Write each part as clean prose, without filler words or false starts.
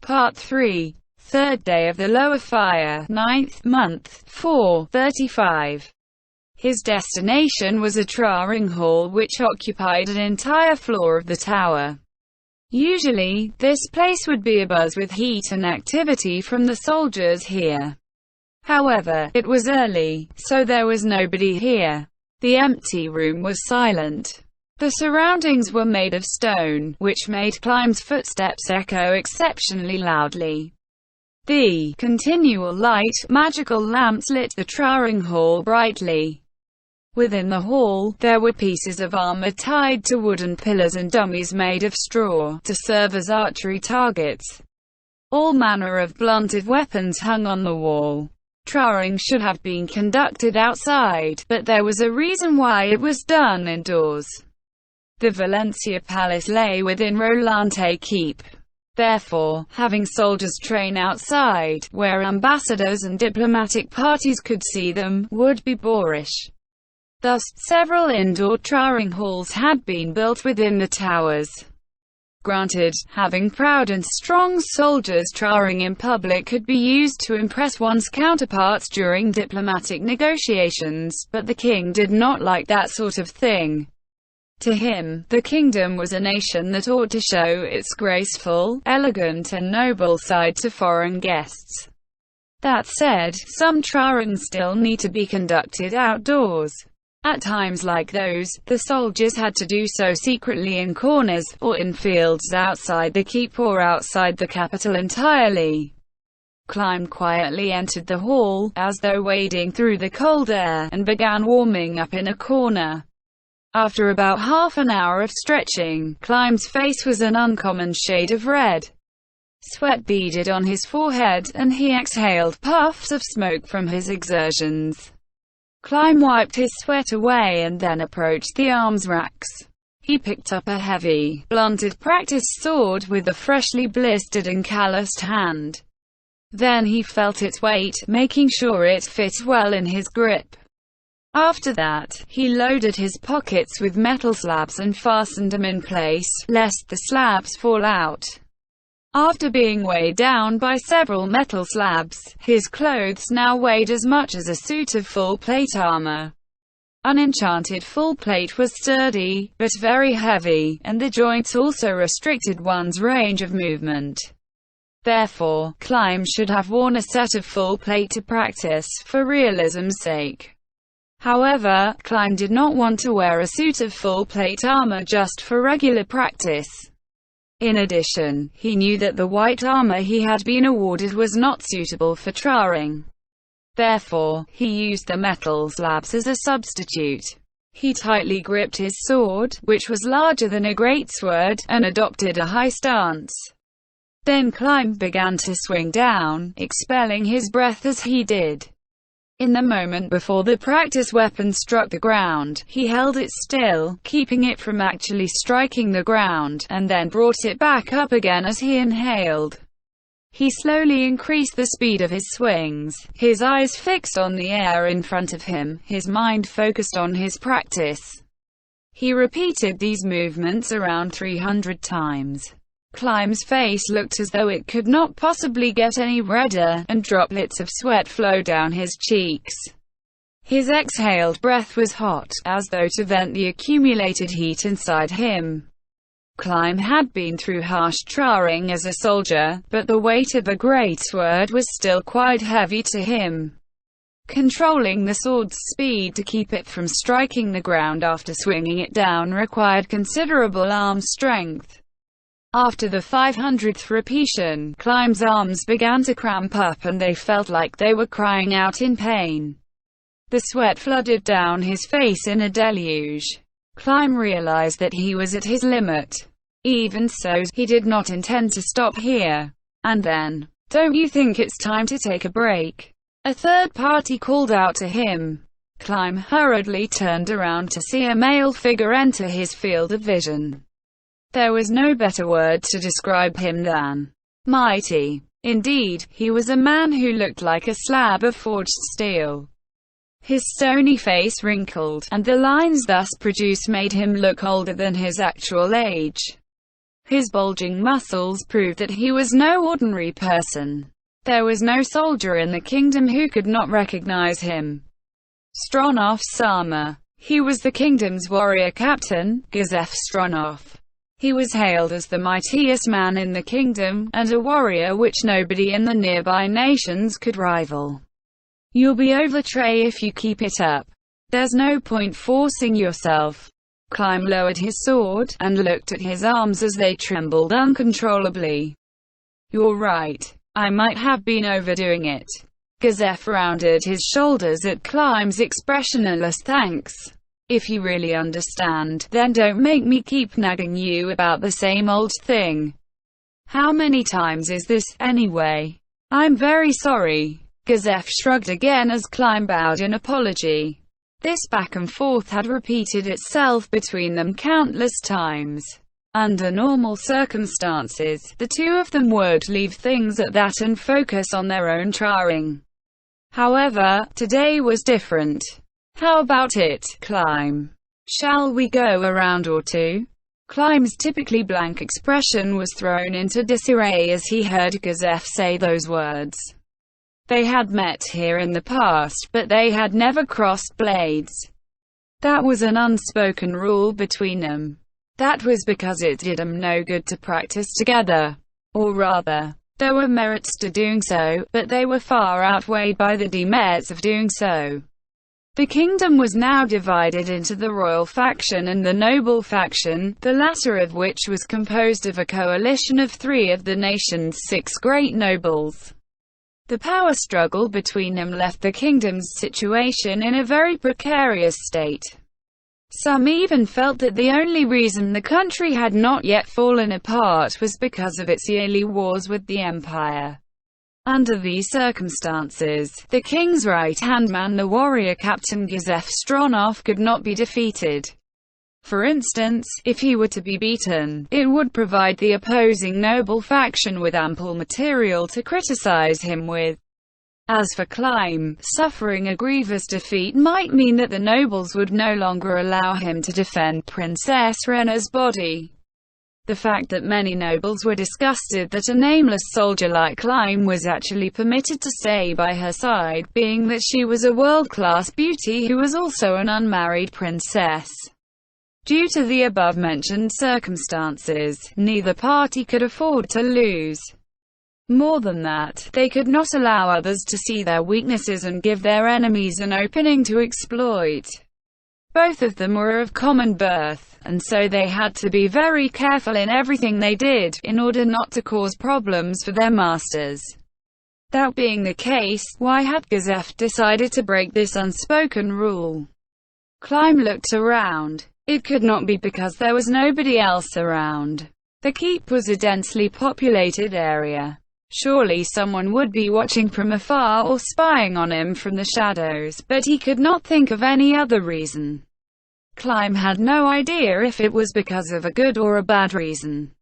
Part 3. Third day of the lower fire, 9th month, 4:35. His destination was a drawing hall which occupied an entire floor of the tower. Usually, this place would be abuzz with heat and activity from the soldiers here. However, it was early, so there was nobody here. The empty room was silent. The surroundings were made of stone, which made Climb's footsteps echo exceptionally loudly. The continual light, magical lamps lit the drawing hall brightly. Within the hall, there were pieces of armor tied to wooden pillars and dummies made of straw, to serve as archery targets. All manner of blunted weapons hung on the wall. Drawing should have been conducted outside, but there was a reason why it was done indoors. The Valencia Palace lay within Rolante Keep. Therefore, having soldiers train outside, where ambassadors and diplomatic parties could see them, would be boorish. Thus, several indoor drawing halls had been built within the towers. Granted, having proud and strong soldiers drawing in public could be used to impress one's counterparts during diplomatic negotiations, but the king did not like that sort of thing. To him, the kingdom was a nation that ought to show its graceful, elegant and noble side to foreign guests. That said, some drawings still need to be conducted outdoors. At times like those, the soldiers had to do so secretly in corners, or in fields outside the keep or outside the capital entirely. Climb quietly entered the hall, as though wading through the cold air, and began warming up in a corner. After about half an hour of stretching, Climb's face was an uncommon shade of red. Sweat beaded on his forehead, and he exhaled puffs of smoke from his exertions. Climb wiped his sweat away and then approached the arms racks. He picked up a heavy, blunted practice sword with a freshly blistered and calloused hand. Then he felt its weight, making sure it fit well in his grip. After that, he loaded his pockets with metal slabs and fastened them in place, lest the slabs fall out. After being weighed down by several metal slabs, his clothes now weighed as much as a suit of full-plate armor. Unenchanted full plate was sturdy, but very heavy, and the joints also restricted one's range of movement. Therefore, Climb should have worn a set of full plate to practice, for realism's sake. However, Climb did not want to wear a suit of full-plate armor just for regular practice. In addition, he knew that the white armor he had been awarded was not suitable for drawing. Therefore, he used the metal slabs as a substitute. He tightly gripped his sword, which was larger than a greatsword, and adopted a high stance. Then Climb began to swing down, expelling his breath as he did. In the moment before the practice weapon struck the ground, he held it still, keeping it from actually striking the ground, and then brought it back up again as he inhaled. He slowly increased the speed of his swings, his eyes fixed on the air in front of him, his mind focused on his practice. He repeated these movements around 300 times. Climb's face looked as though it could not possibly get any redder, and droplets of sweat flowed down his cheeks. His exhaled breath was hot, as though to vent the accumulated heat inside him. Climb had been through harsh drawing as a soldier, but the weight of a greatsword was still quite heavy to him. Controlling the sword's speed to keep it from striking the ground after swinging it down required considerable arm strength. After the 500th repetition, Climb's arms began to cramp up and they felt like they were crying out in pain. The sweat flooded down his face in a deluge. Climb realized that he was at his limit. Even so, he did not intend to stop here. And then, "Don't you think it's time to take a break?" a third party called out to him. Climb hurriedly turned around to see a male figure enter his field of vision. There was no better word to describe him than mighty. Indeed, he was a man who looked like a slab of forged steel. His stony face wrinkled, and the lines thus produced made him look older than his actual age. His bulging muscles proved that he was no ordinary person. There was no soldier in the kingdom who could not recognize him. Stronov Sama. He was the kingdom's warrior captain, Gazef Stronov. He was hailed as the mightiest man in the kingdom, and a warrior which nobody in the nearby nations could rival. You'll be overtray if you keep it up. There's no point forcing yourself. Climb lowered his sword, and looked at his arms as they trembled uncontrollably. You're right. I might have been overdoing it. Gazef rounded his shoulders at Climb's expressionless thanks. If you really understand, then don't make me keep nagging you about the same old thing. How many times is this, anyway? I'm very sorry. Gazef shrugged again as Climb bowed in apology. This back and forth had repeated itself between them countless times. Under normal circumstances, the two of them would leave things at that and focus on their own trying. However, today was different. How about it, Climb? Shall we go a round or two? Climb's typically blank expression was thrown into disarray as he heard Gazef say those words. They had met here in the past, but they had never crossed blades. That was an unspoken rule between them. That was because it did them no good to practice together. Or rather, there were merits to doing so, but they were far outweighed by the demerits of doing so. The kingdom was now divided into the royal faction and the noble faction, the latter of which was composed of a coalition of 3 of the nation's 6 great nobles. The power struggle between them left the kingdom's situation in a very precarious state. Some even felt that the only reason the country had not yet fallen apart was because of its yearly wars with the empire. Under these circumstances, the king's right-hand man, the warrior captain Gazef Stronov, could not be defeated. For instance, if he were to be beaten, it would provide the opposing noble faction with ample material to criticize him with. As for Climb, suffering a grievous defeat might mean that the nobles would no longer allow him to defend Princess Rena's body. The fact that many nobles were disgusted that a nameless soldier like Climb was actually permitted to stay by her side, being that she was a world-class beauty who was also an unmarried princess. Due to the above-mentioned circumstances, neither party could afford to lose. More than that, they could not allow others to see their weaknesses and give their enemies an opening to exploit. Both of them were of common birth, and so they had to be very careful in everything they did, in order not to cause problems for their masters. That being the case, why had Gazef decided to break this unspoken rule? Climb looked around. It could not be because there was nobody else around. The keep was a densely populated area. Surely someone would be watching from afar or spying on him from the shadows, but he could not think of any other reason. Climb had no idea if it was because of a good or a bad reason.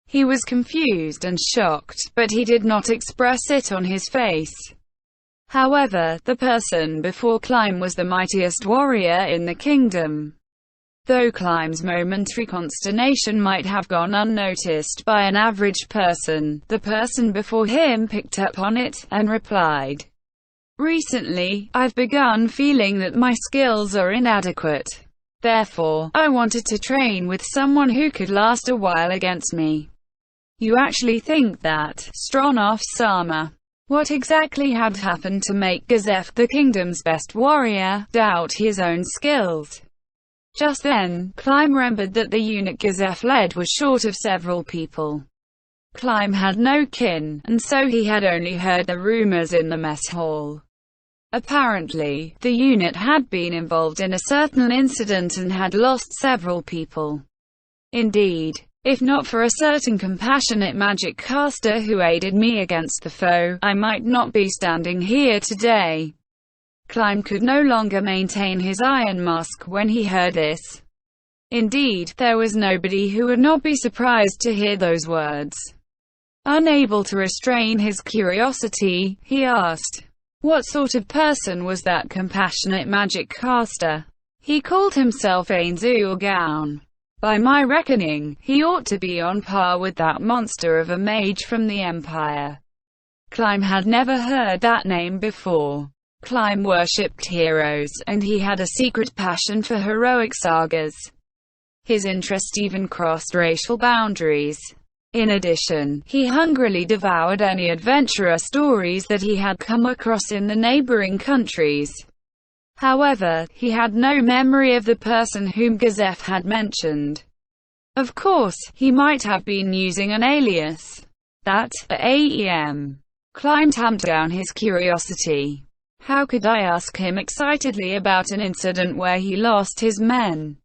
He was confused and shocked, but he did not express it on his face. However, the person before Climb was the mightiest warrior in the kingdom. Though Climb's momentary consternation might have gone unnoticed by an average person, the person before him picked up on it, and replied, "Recently, I've begun feeling that my skills are inadequate. Therefore, I wanted to train with someone who could last a while against me." You actually think that, Stronov Sama? What exactly had happened to make Gazef, the kingdom's best warrior, doubt his own skills? Just then, Climb remembered that the unit Gazef led was short of several people. Climb had no kin, and so he had only heard the rumors in the mess hall. Apparently, the unit had been involved in a certain incident and had lost several people. Indeed, if not for a certain compassionate magic caster who aided me against the foe, I might not be standing here today. Climb could no longer maintain his iron mask when he heard this. Indeed, there was nobody who would not be surprised to hear those words. Unable to restrain his curiosity, he asked, "What sort of person was that compassionate magic caster?" "He called himself Ainzu or Gown. By my reckoning, he ought to be on par with that monster of a mage from the Empire. Climb had never heard that name before. Climb worshipped heroes, and he had a secret passion for heroic sagas. His interest even crossed racial boundaries. In addition, he hungrily devoured any adventurer stories that he had come across in the neighboring countries. However, he had no memory of the person whom Gazef had mentioned. Of course, he might have been using an alias. That, AEM. Climb tamped down his curiosity. How could I ask him excitedly about an incident where he lost his men?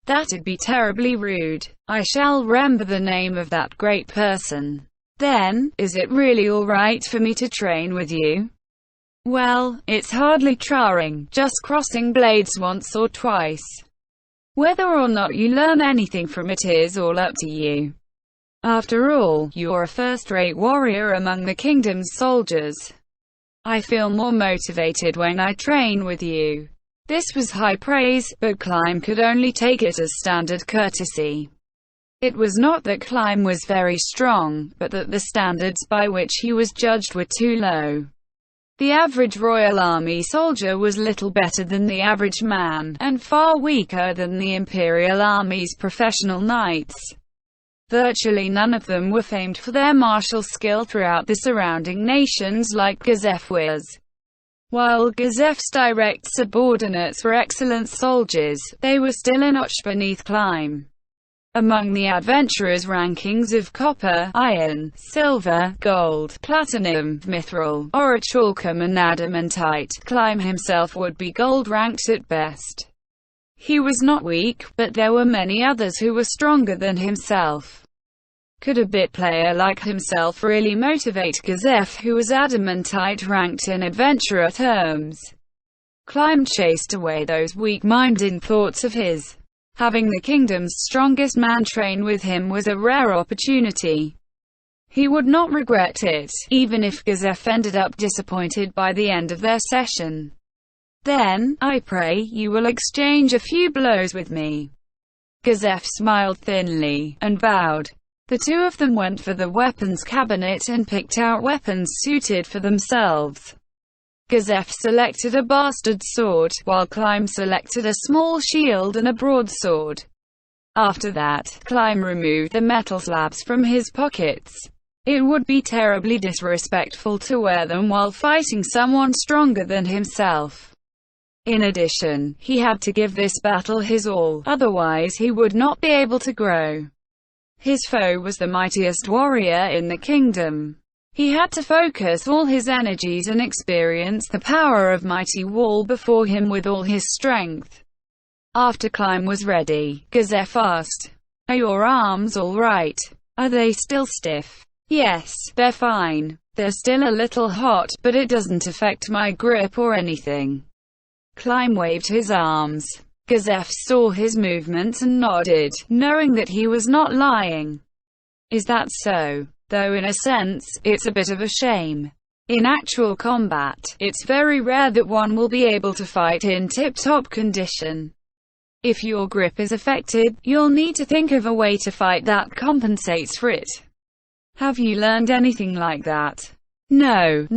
That'd be terribly rude. I shall remember the name of that great person. Then, is it really alright for me to train with you? Well, it's hardly trying, just crossing blades once or twice. Whether or not you learn anything from it is all up to you. After all, you're a first-rate warrior among the kingdom's soldiers. I feel more motivated when I train with you. This was high praise, but Climb could only take it as standard courtesy. It was not that Climb was very strong, but that the standards by which he was judged were too low. The average Royal Army soldier was little better than the average man, and far weaker than the Imperial Army's professional knights. Virtually none of them were famed for their martial skill throughout the surrounding nations like Gazef was. While Gazef's direct subordinates were excellent soldiers, they were still a notch beneath Climb. Among the adventurers' rankings of copper, iron, silver, gold, platinum, mithril, orichalcum and adamantite, Climb himself would be gold-ranked at best. He was not weak, but there were many others who were stronger than himself. Could a bit player like himself really motivate Gazef, who was adamantite ranked in adventurer terms? Climb chased away those weak-minded thoughts of his. Having the kingdom's strongest man train with him was a rare opportunity. He would not regret it, even if Gazef ended up disappointed by the end of their session. Then, I pray, you will exchange a few blows with me. Gazef smiled thinly, and bowed. The two of them went for the weapons cabinet and picked out weapons suited for themselves. Gazef selected a bastard sword, while Climb selected a small shield and a broadsword. After that, Climb removed the metal slabs from his pockets. It would be terribly disrespectful to wear them while fighting someone stronger than himself. In addition, he had to give this battle his all, otherwise he would not be able to grow. His foe was the mightiest warrior in the kingdom. He had to focus all his energies and experience the power of mighty wall before him with all his strength. After Climb was ready, Gazef asked, "Are your arms all right? Are they still stiff?" "Yes, they're fine. They're still a little hot, but it doesn't affect my grip or anything." Climb waved his arms. Gazef saw his movements and nodded, knowing that he was not lying. "Is that so? Though in a sense, it's a bit of a shame. In actual combat, it's very rare that one will be able to fight in tip-top condition. If your grip is affected, you'll need to think of a way to fight that compensates for it. Have you learned anything like that?" No,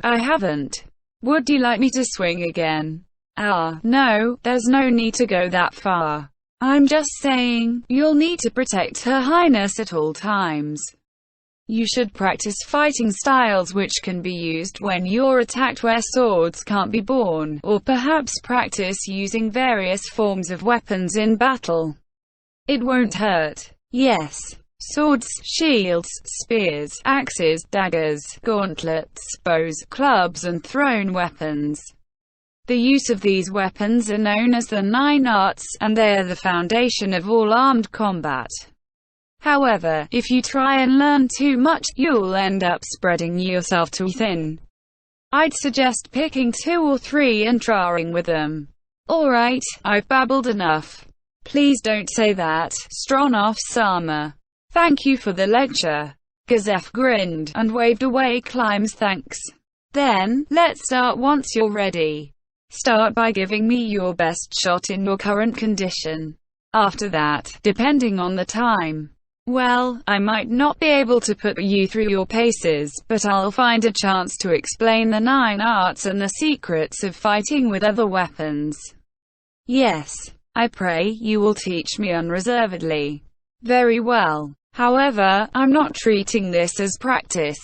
I haven't. Would you like me to swing again?" No, there's no need to go that far. I'm just saying, you'll need to protect Her Highness at all times. You should practice fighting styles which can be used when you're attacked where swords can't be borne, or perhaps practice using various forms of weapons in battle. It won't hurt. Yes. Swords, shields, spears, axes, daggers, gauntlets, bows, clubs and thrown weapons. The use of these weapons are known as the 9 arts, and they are the foundation of all armed combat. However, if you try and learn too much, you'll end up spreading yourself too thin. I'd suggest picking 2 or 3 and trying with them. Alright, I've babbled enough. Please don't say that, Stronov-sama. Thank you for the lecture. Gazef grinned, and waved away Climb's thanks. Then, let's start once you're ready. Start by giving me your best shot in your current condition. After that, depending on the time, well, I might not be able to put you through your paces, but I'll find a chance to explain the 9 arts and the secrets of fighting with other weapons. Yes, I pray you will teach me unreservedly. Very well. However, I'm not treating this as practice.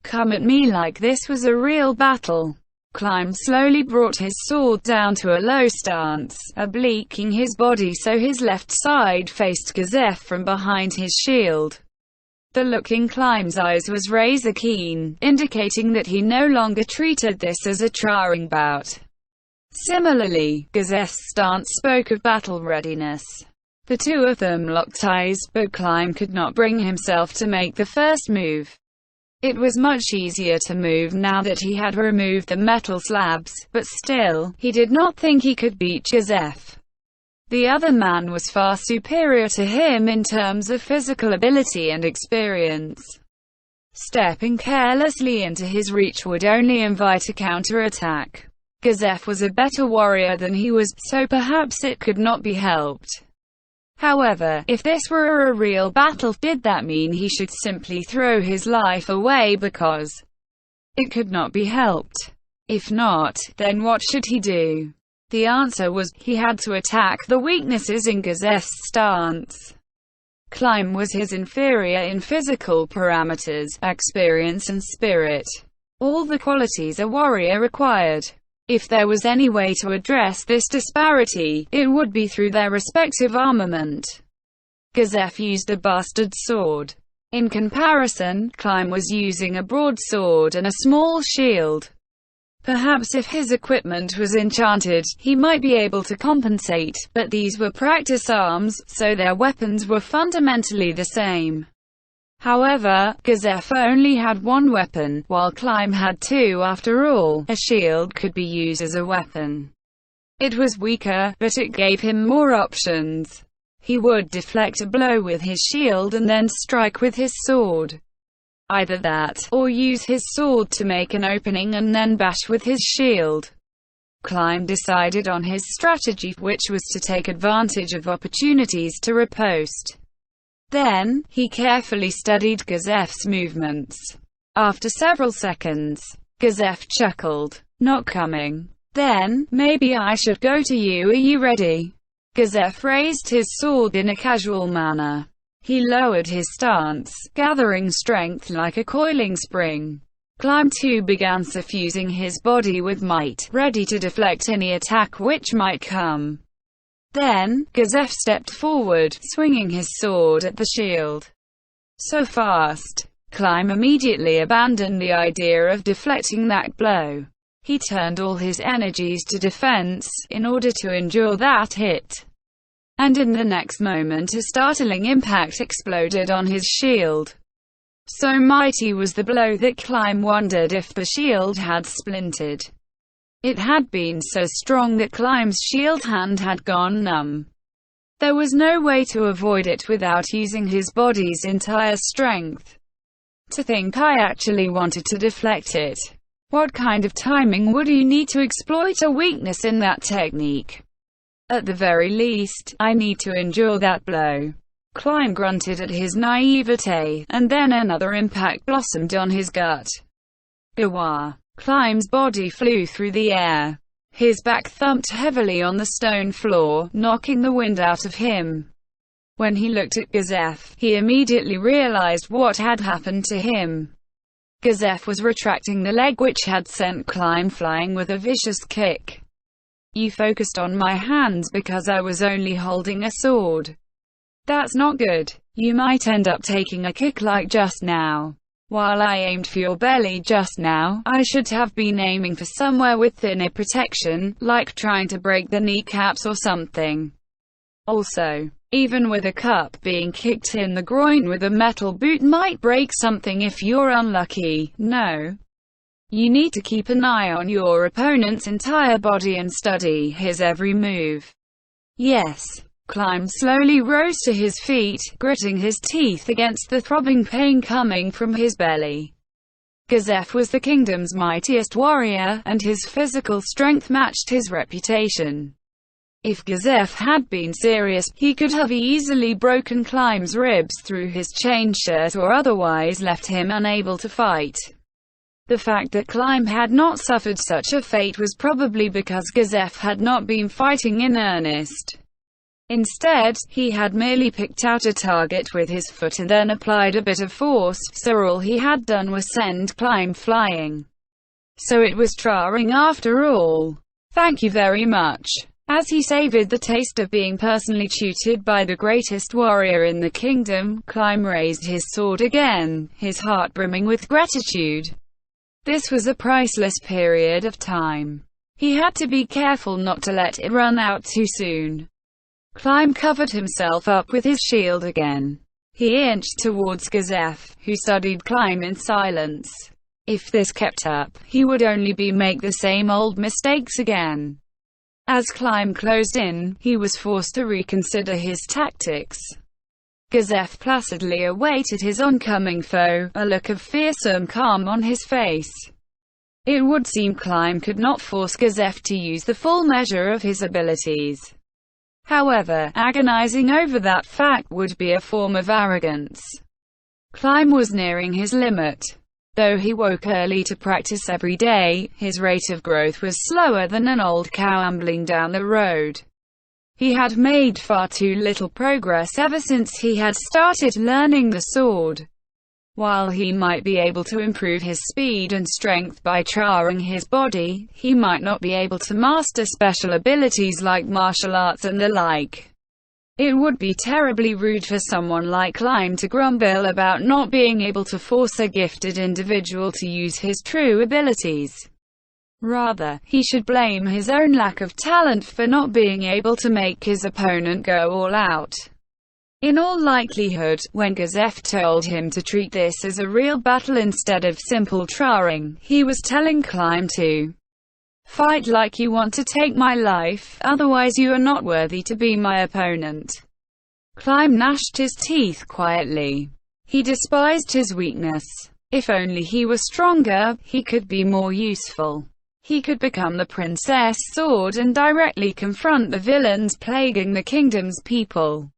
Come at me like this was a real battle. Climb slowly brought his sword down to a low stance, obliquing his body so his left side faced Gazef from behind his shield. The look in Climb's eyes was razor keen, indicating that he no longer treated this as a trying bout. Similarly, Gazef's stance spoke of battle readiness. The two of them locked eyes, but Climb could not bring himself to make the first move. It was much easier to move now that he had removed the metal slabs, but still, he did not think he could beat Gazef. The other man was far superior to him in terms of physical ability and experience. Stepping carelessly into his reach would only invite a counterattack. Gazef was a better warrior than he was, so perhaps it could not be helped. However, if this were a real battle, did that mean he should simply throw his life away because it could not be helped? If not, then what should he do? The answer was, he had to attack the weaknesses in Gazef's stance. Climb was his inferior in physical parameters, experience and spirit. All the qualities a warrior required. If there was any way to address this disparity, it would be through their respective armament. Gazef used a bastard sword. In comparison, Climb was using a broadsword and a small shield. Perhaps if his equipment was enchanted, he might be able to compensate, but these were practice arms, so their weapons were fundamentally the same. However, Gazef only had one weapon, while Climb had two. After all, a shield could be used as a weapon. It was weaker, but it gave him more options. He would deflect a blow with his shield and then strike with his sword. Either that, or use his sword to make an opening and then bash with his shield. Climb decided on his strategy, which was to take advantage of opportunities to riposte. Then, he carefully studied Gazef's movements. After several seconds, Gazef chuckled. Not coming. Then, maybe I should go to you. Are you ready? Gazef raised his sword in a casual manner. He lowered his stance, gathering strength like a coiling spring. Climb too began suffusing his body with might, ready to deflect any attack which might come. Then, Gazef stepped forward, swinging his sword at the shield. So fast, Climb immediately abandoned the idea of deflecting that blow. He turned all his energies to defense, in order to endure that hit. And in the next moment a startling impact exploded on his shield. So mighty was the blow that Climb wondered if the shield had splintered. It had been so strong that Climb's shield hand had gone numb. There was no way to avoid it without using his body's entire strength. To think I actually wanted to deflect it. What kind of timing would you need to exploit a weakness in that technique? At the very least, I need to endure that blow. Climb grunted at his naivete, and then another impact blossomed on his gut. Gawar. Climb's body flew through the air. His back thumped heavily on the stone floor, knocking the wind out of him. When he looked at Gazef, he immediately realized what had happened to him. Gazef was retracting the leg which had sent Climb flying with a vicious kick. You focused on my hands because I was only holding a sword. That's not good. You might end up taking a kick like just now. While I aimed for your belly just now, I should have been aiming for somewhere with thinner protection, like trying to break the kneecaps or something. Also, even with a cup, being kicked in the groin with a metal boot might break something if you're unlucky. No. You need to keep an eye on your opponent's entire body and study his every move. Yes. Climb slowly rose to his feet, gritting his teeth against the throbbing pain coming from his belly. Gazef was the kingdom's mightiest warrior, and his physical strength matched his reputation. If Gazef had been serious, he could have easily broken Climb's ribs through his chain shirt or otherwise left him unable to fight. The fact that Climb had not suffered such a fate was probably because Gazef had not been fighting in earnest. Instead, he had merely picked out a target with his foot and then applied a bit of force, so all he had done was send Climb flying. So it was Traring after all. Thank you very much. As he savored the taste of being personally tutored by the greatest warrior in the kingdom, Climb raised his sword again, his heart brimming with gratitude. This was a priceless period of time. He had to be careful not to let it run out too soon. Climb covered himself up with his shield again. He inched towards Gazef, who studied Climb in silence. If this kept up, he would only make the same old mistakes again. As Climb closed in, he was forced to reconsider his tactics. Gazef placidly awaited his oncoming foe, a look of fearsome calm on his face. It would seem Climb could not force Gazef to use the full measure of his abilities. However, agonizing over that fact would be a form of arrogance. Climb was nearing his limit. Though he woke early to practice every day, his rate of growth was slower than an old cow ambling down the road. He had made far too little progress ever since he had started learning the sword. While he might be able to improve his speed and strength by traring his body, he might not be able to master special abilities like martial arts and the like. It would be terribly rude for someone like Climb to grumble about not being able to force a gifted individual to use his true abilities. Rather, he should blame his own lack of talent for not being able to make his opponent go all out. In all likelihood, when Gazef told him to treat this as a real battle instead of simple traring, he was telling Climb to fight like you want to take my life, otherwise you are not worthy to be my opponent. Climb gnashed his teeth quietly. He despised his weakness. If only he were stronger, he could be more useful. He could become the Princess Sword and directly confront the villains plaguing the kingdom's people.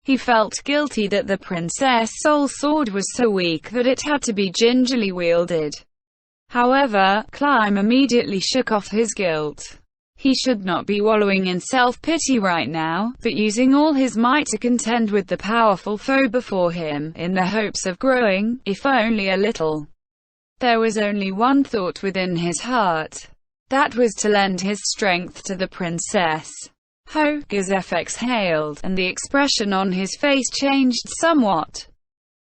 He felt guilty that the Princess Soul Sword was so weak that it had to be gingerly wielded. However, Climb immediately shook off his guilt. He should not be wallowing in self-pity right now, but using all his might to contend with the powerful foe before him, in the hopes of growing, if only a little. There was only one thought within his heart. That was to lend his strength to the princess. Ho! Gazef exhaled, and the expression on his face changed somewhat.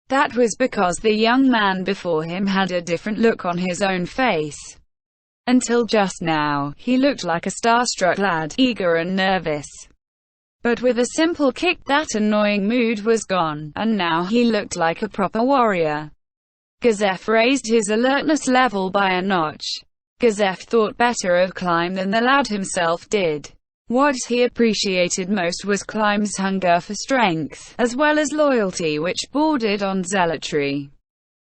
That was because the young man before him had a different look on his own face. Until just now, he looked like a starstruck lad, eager and nervous. But with a simple kick, that annoying mood was gone, and now he looked like a proper warrior. Gazef raised his alertness level by a notch. Gazef thought better of Climb than the lad himself did. What he appreciated most was Climb's hunger for strength, as well as loyalty which bordered on zealotry.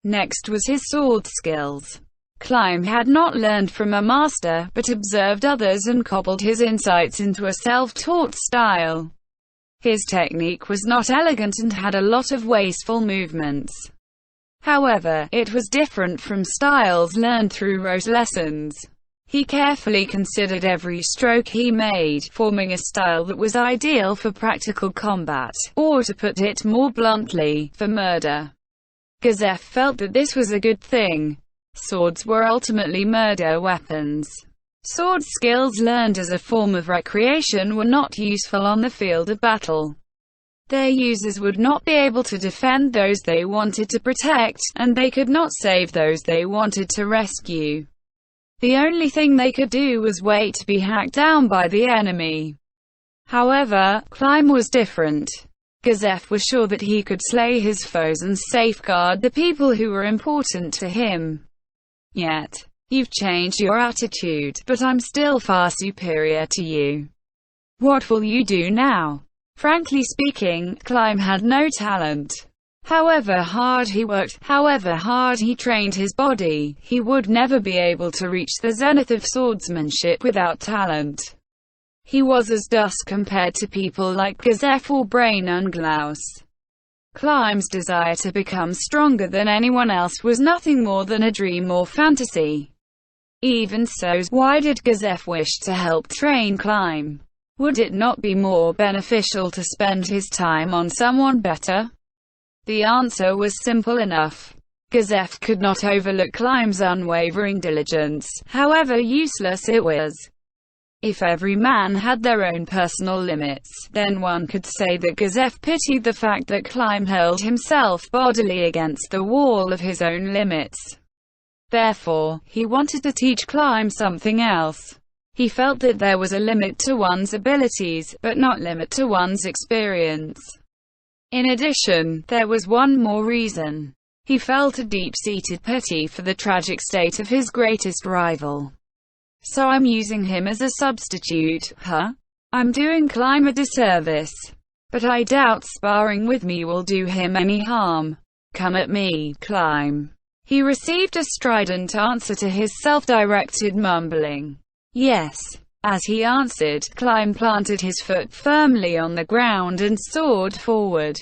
Next was his sword skills. Climb had not learned from a master, but observed others and cobbled his insights into a self-taught style. His technique was not elegant and had a lot of wasteful movements. However, it was different from styles learned through rote lessons. He carefully considered every stroke he made, forming a style that was ideal for practical combat, or to put it more bluntly, for murder. Gazef felt that this was a good thing. Swords were ultimately murder weapons. Sword skills learned as a form of recreation were not useful on the field of battle. Their users would not be able to defend those they wanted to protect, and they could not save those they wanted to rescue. The only thing they could do was wait to be hacked down by the enemy. However, Climb was different. Gazef was sure that he could slay his foes and safeguard the people who were important to him. Yet, you've changed your attitude, but I'm still far superior to you. What will you do now? Frankly speaking, Climb had no talent. However hard he worked, however hard he trained his body, he would never be able to reach the zenith of swordsmanship without talent. He was as dust compared to people like Gazef or Brain Unglaus. Clime's desire to become stronger than anyone else was nothing more than a dream or fantasy. Even so, why did Gazef wish to help train Climb? Would it not be more beneficial to spend his time on someone better? The answer was simple enough. Gazef could not overlook Clime's unwavering diligence, however useless it was. If every man had their own personal limits, then one could say that Gazef pitied the fact that Climb held himself bodily against the wall of his own limits. Therefore, he wanted to teach Climb something else. He felt that there was a limit to one's abilities, but not limit to one's experience. In addition, there was one more reason. He felt a deep-seated pity for the tragic state of his greatest rival. So I'm using him as a substitute, huh? I'm doing Climb a disservice. But I doubt sparring with me will do him any harm. Come at me, Climb. He received a strident answer to his self-directed mumbling. Yes. As he answered, Climb planted his foot firmly on the ground and soared forward.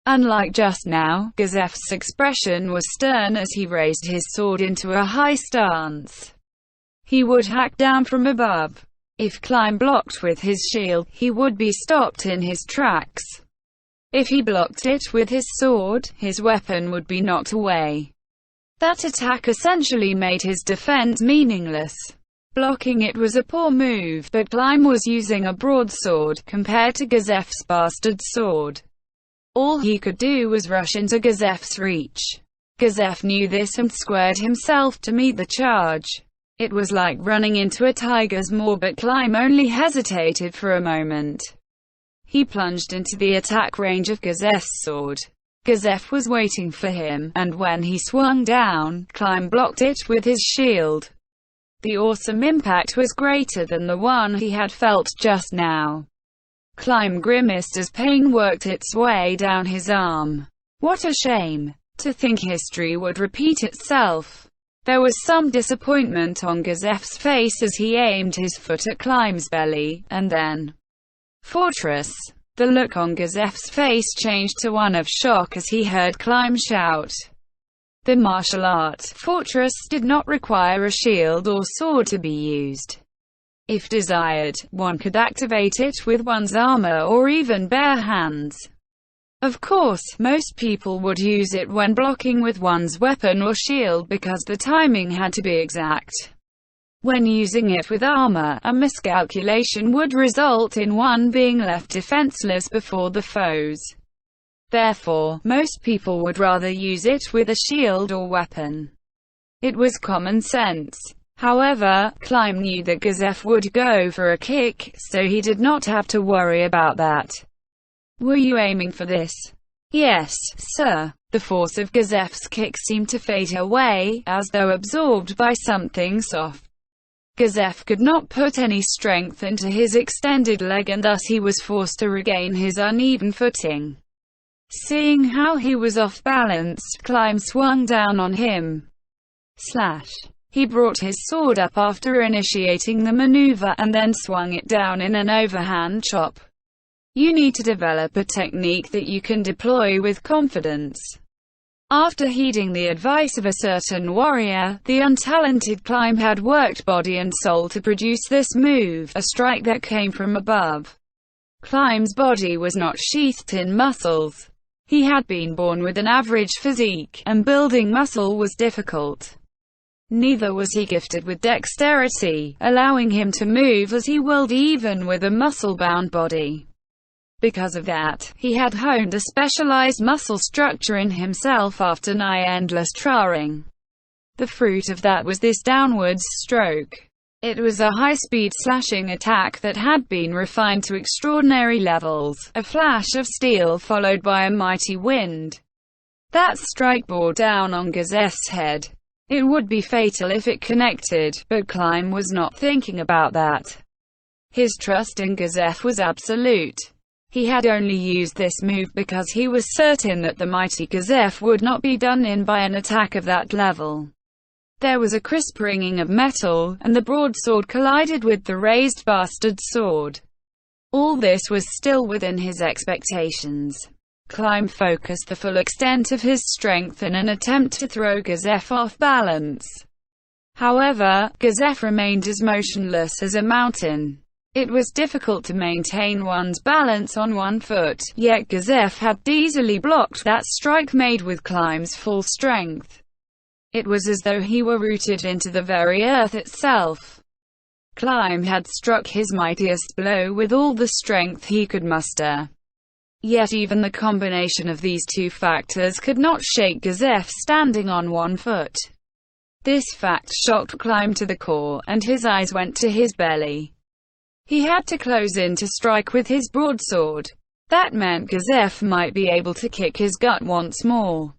Unlike just now, Gazef's expression was stern as he raised his sword into a high stance. He would hack down from above. If Climb blocked with his shield, he would be stopped in his tracks. If he blocked it with his sword, his weapon would be knocked away. That attack essentially made his defense meaningless. Blocking it was a poor move, but Climb was using a broadsword, compared to Gazef's bastard sword. All he could do was rush into Gazef's reach. Gazef knew this and squared himself to meet the charge. It was like running into a tiger's maw, but Climb only hesitated for a moment. He plunged into the attack range of Gazef's sword. Gazef was waiting for him, and when he swung down, Climb blocked it with his shield. The awesome impact was greater than the one he had felt just now. Climb grimaced as pain worked its way down his arm. What a shame! To think history would repeat itself. There was some disappointment on Gazef's face as he aimed his foot at Climb's belly, and then Fortress. The look on Gazef's face changed to one of shock as he heard Climb shout. The martial art, Fortress, did not require a shield or sword to be used. If desired, one could activate it with one's armor or even bare hands. Of course, most people would use it when blocking with one's weapon or shield because the timing had to be exact. When using it with armor, a miscalculation would result in one being left defenseless before the foes. Therefore, most people would rather use it with a shield or weapon. It was common sense. However, Climb knew that Gazef would go for a kick, so he did not have to worry about that. Were you aiming for this? Yes, sir. The force of Gazef's kick seemed to fade away, as though absorbed by something soft. Gazef could not put any strength into his extended leg, and thus he was forced to regain his uneven footing. Seeing how he was off balance, Climb swung down on him. Slash. He brought his sword up after initiating the maneuver, and then swung it down in an overhand chop. You need to develop a technique that you can deploy with confidence. After heeding the advice of a certain warrior, the untalented Climb had worked body and soul to produce this move, a strike that came from above. Climb's body was not sheathed in muscles. He had been born with an average physique, and building muscle was difficult. Neither was he gifted with dexterity, allowing him to move as he willed even with a muscle-bound body. Because of that, he had honed a specialized muscle structure in himself after nigh endless training. The fruit of that was this downwards stroke. It was a high-speed slashing attack that had been refined to extraordinary levels, a flash of steel followed by a mighty wind. That strike bore down on Gazef's head. It would be fatal if it connected, but Climb was not thinking about that. His trust in Gazef was absolute. He had only used this move because he was certain that the mighty Gazef would not be done in by an attack of that level. There was a crisp ringing of metal, and the broadsword collided with the raised bastard sword. All this was still within his expectations. Climb focused the full extent of his strength in an attempt to throw Gazef off balance. However, Gazef remained as motionless as a mountain. It was difficult to maintain one's balance on one foot, yet Gazef had easily blocked that strike made with Climb's full strength. It was as though he were rooted into the very earth itself. Climb had struck his mightiest blow with all the strength he could muster. Yet even the combination of these two factors could not shake Gazef standing on one foot. This fact shocked Climb to the core, and his eyes went to his belly. He had to close in to strike with his broadsword. That meant Gazef might be able to kick his gut once more.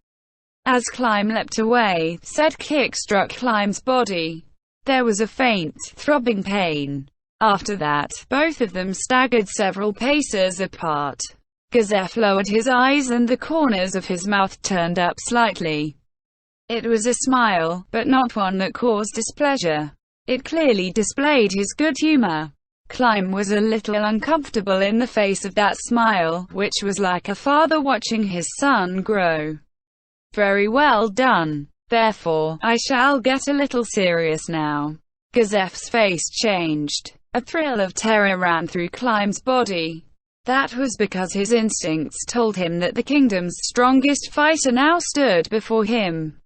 As Climb leapt away, said kick struck Climb's body. There was a faint, throbbing pain. After that, both of them staggered several paces apart. Gazef lowered his eyes and the corners of his mouth turned up slightly. It was a smile, but not one that caused displeasure. It clearly displayed his good humor. Climb was a little uncomfortable in the face of that smile, which was like a father watching his son grow. Very well done. Therefore, I shall get a little serious now. Gazef's face changed. A thrill of terror ran through Climb's body. That was because his instincts told him that the kingdom's strongest fighter now stood before him.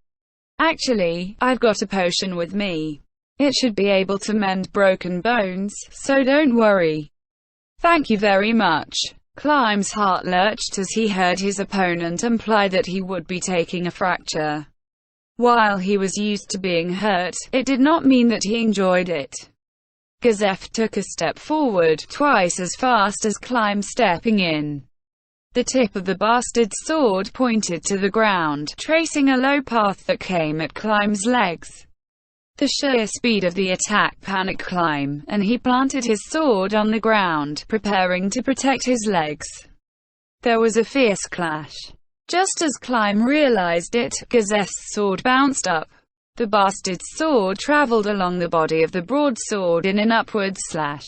Actually, I've got a potion with me. It should be able to mend broken bones, so don't worry. Thank you very much. Climb's heart lurched as he heard his opponent imply that he would be taking a fracture. While he was used to being hurt, it did not mean that he enjoyed it. Gazef took a step forward, twice as fast as Climb stepping in. The tip of the bastard sword pointed to the ground, tracing a low path that came at Climb's legs. The sheer speed of the attack panicked Climb, and he planted his sword on the ground, preparing to protect his legs. There was a fierce clash. Just as Climb realized it, Gazef's sword bounced up. The bastard's sword traveled along the body of the broadsword in an upward slash.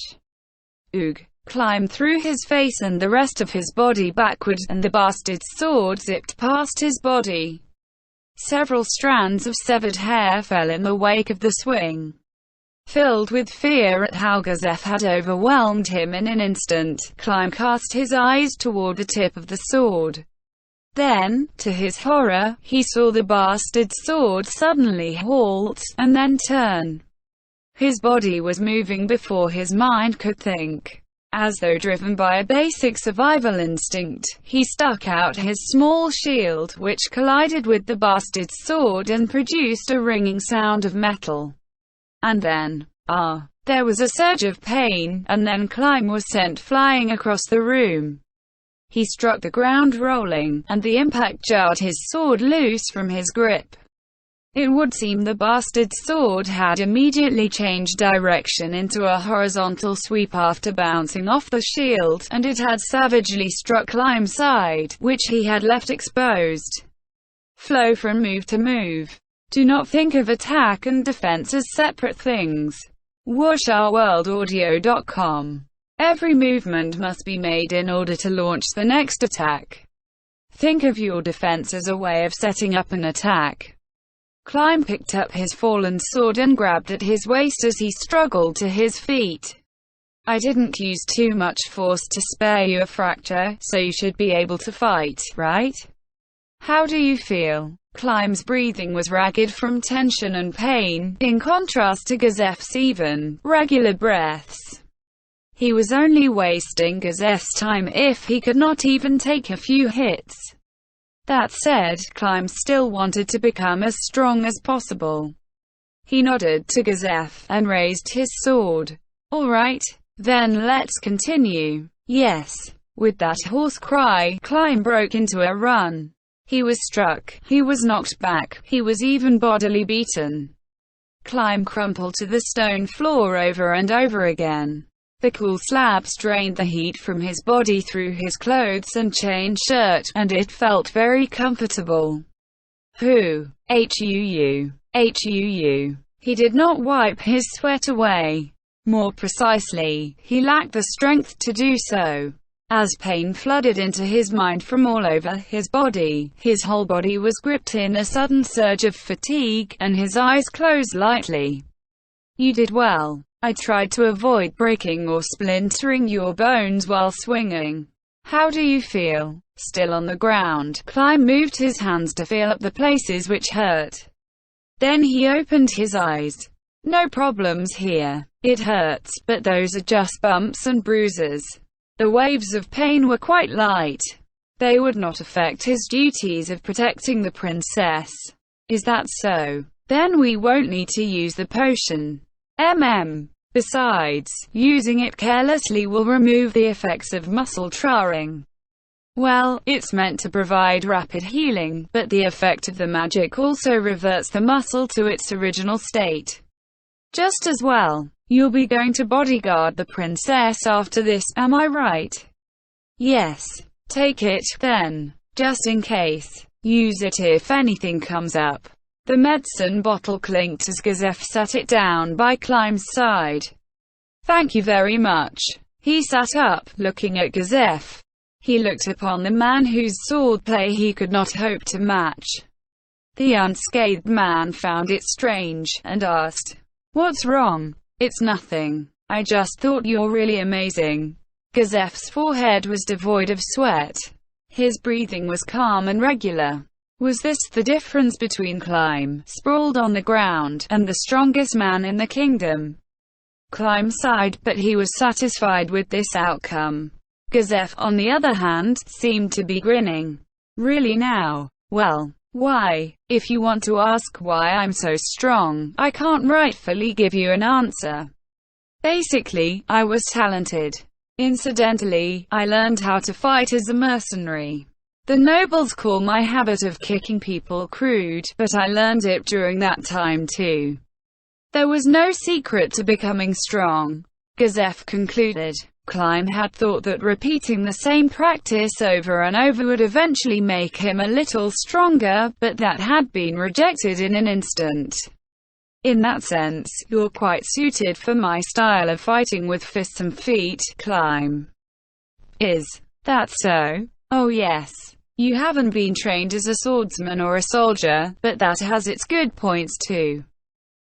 Oog! Climb threw his face and the rest of his body backward, and the bastard's sword zipped past his body. Several strands of severed hair fell in the wake of the swing. Filled with fear at how Gazef had overwhelmed him in an instant, Climb cast his eyes toward the tip of the sword. Then, to his horror, he saw the bastard sword suddenly halt, and then turn. His body was moving before his mind could think. As though driven by a basic survival instinct, he stuck out his small shield, which collided with the bastard's sword and produced a ringing sound of metal. And then, there was a surge of pain, and then Climb was sent flying across the room. He struck the ground rolling, and the impact jarred his sword loose from his grip. It would seem the bastard's sword had immediately changed direction into a horizontal sweep after bouncing off the shield, and it had savagely struck Climb's side, which he had left exposed. Flow from move to move. Do not think of attack and defense as separate things. WashOurWorldAudio.com. Every movement must be made in order to launch the next attack. Think of your defense as a way of setting up an attack. Climb picked up his fallen sword and grabbed at his waist as he struggled to his feet. I didn't use too much force to spare you a fracture, so you should be able to fight, right? How do you feel? Climb's breathing was ragged from tension and pain, in contrast to Gazef's even, regular breaths. He was only wasting Gazef's time if he could not even take a few hits. That said, Climb still wanted to become as strong as possible. He nodded to Gazef, and raised his sword. All right, then let's continue. Yes. With that hoarse cry, Climb broke into a run. He was struck, he was knocked back, he was even bodily beaten. Climb crumpled to the stone floor over and over again. The cool slabs drained the heat from his body through his clothes and chain shirt, and it felt very comfortable. Hoo! Huu! HUU. He did not wipe his sweat away. More precisely, he lacked the strength to do so. As pain flooded into his mind from all over his body, his whole body was gripped in a sudden surge of fatigue, and his eyes closed lightly. You did well. I tried to avoid breaking or splintering your bones while swinging. How do you feel? Still on the ground, Klein moved his hands to feel up the places which hurt. Then he opened his eyes. No problems here. It hurts, but those are just bumps and bruises. The waves of pain were quite light. They would not affect his duties of protecting the princess. Is that so? Then we won't need to use the potion. Besides, using it carelessly will remove the effects of muscle charring. Well, it's meant to provide rapid healing, but the effect of the magic also reverts the muscle to its original state. Just as well. You'll be going to bodyguard the princess after this, am I right? Yes. Take it, then. Just in case. Use it if anything comes up. The medicine bottle clinked as Gazef sat it down by Klein's side. Thank you very much. He sat up, looking at Gazef. He looked upon the man whose swordplay he could not hope to match. The unscathed man found it strange, and asked, "What's wrong?" "It's nothing. I just thought you're really amazing." Gazef's forehead was devoid of sweat. His breathing was calm and regular. Was this the difference between Klein, sprawled on the ground, and the strongest man in the kingdom? Klein sighed, but he was satisfied with this outcome. Gazef, on the other hand, seemed to be grinning. Really now? Well, why? If you want to ask why I'm so strong, I can't rightfully give you an answer. Basically, I was talented. Incidentally, I learned how to fight as a mercenary. The nobles call my habit of kicking people crude, but I learned it during that time too. There was no secret to becoming strong. Gazef concluded. Klein had thought that repeating the same practice over and over would eventually make him a little stronger, but that had been rejected in an instant. In that sense, you're quite suited for my style of fighting with fists and feet, Klein. Is that so? Oh yes. You haven't been trained as a swordsman or a soldier, but that has its good points too.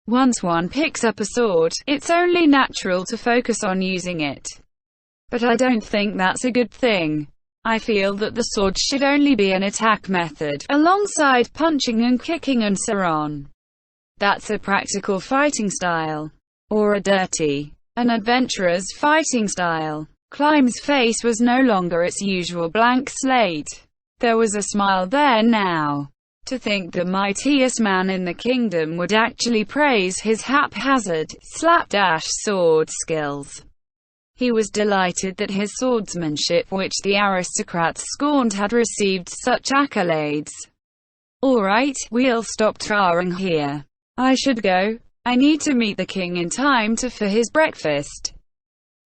Once one picks up a sword, it's only natural to focus on using it. But I don't think that's a good thing. I feel that the sword should only be an attack method, alongside punching and kicking and so on. That's a practical fighting style. Or a dirty, an adventurer's fighting style. Klein's face was no longer its usual blank slate. There was a smile there now. To think the mightiest man in the kingdom would actually praise his haphazard, slapdash sword skills. He was delighted that his swordsmanship, which the aristocrats scorned, had received such accolades. All right, we'll stop tarring here. I should go. I need to meet the king in time for his breakfast.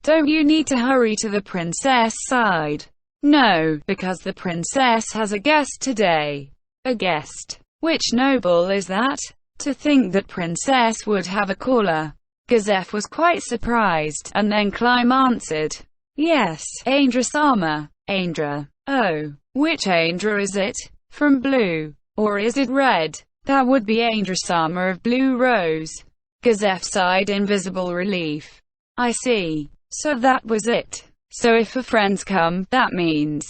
Don't you need to hurry to the princess' side? No, because the princess has a guest today. A guest? Which noble is that? To think that princess would have a caller. Gazef was quite surprised, and then Klein answered. Yes, Aindra-sama. Aindra. Oh, which Aindra is it? From Blue? Or is it Red? That would be Aindra-sama of Blue Rose. Gazef sighed in visible relief. I see. So that was it. So if her friends come, that means...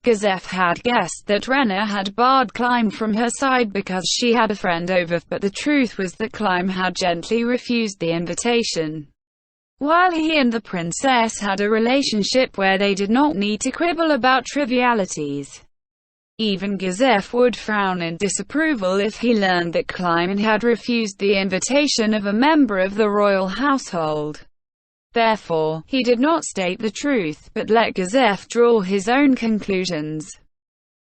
Gazef had guessed that Rena had barred Klein from her side because she had a friend over, but the truth was that Klein had gently refused the invitation. While he and the princess had a relationship where they did not need to quibble about trivialities. Even Gazef would frown in disapproval if he learned that Klein had refused the invitation of a member of the royal household. Therefore, he did not state the truth, but let Gazef draw his own conclusions.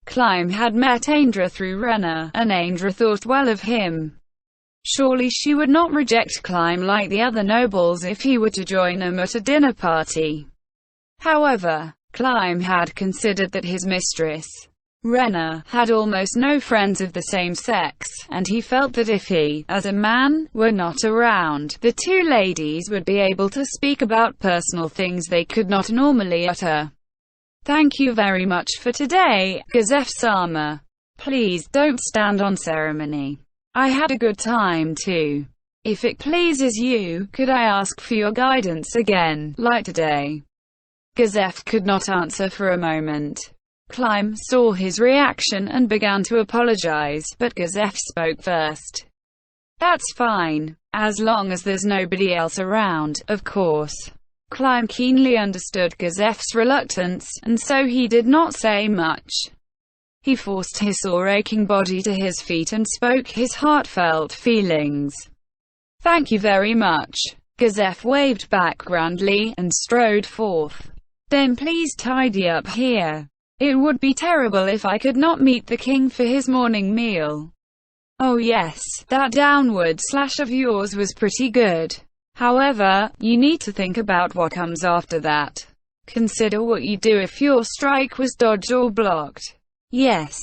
Klein had met Aindra through Rena, and Aindra thought well of him. Surely she would not reject Klein like the other nobles if he were to join them at a dinner party. However, Klein had considered that his mistress Renner had almost no friends of the same sex, and he felt that if he, as a man, were not around, the two ladies would be able to speak about personal things they could not normally utter. Thank you very much for today, Gazef-sama. Please don't stand on ceremony. I had a good time too. If it pleases you, could I ask for your guidance again, like today? Gazef could not answer for a moment. Climb saw his reaction and began to apologize, but Gazef spoke first. That's fine. As long as there's nobody else around, of course. Climb keenly understood Gazef's reluctance, and so he did not say much. He forced his sore aching body to his feet and spoke his heartfelt feelings. Thank you very much. Gazef waved back grandly, and strode forth. Then please tidy up here. It would be terrible if I could not meet the king for his morning meal. Oh yes, that downward slash of yours was pretty good. However, you need to think about what comes after that. Consider what you do if your strike was dodged or blocked. Yes,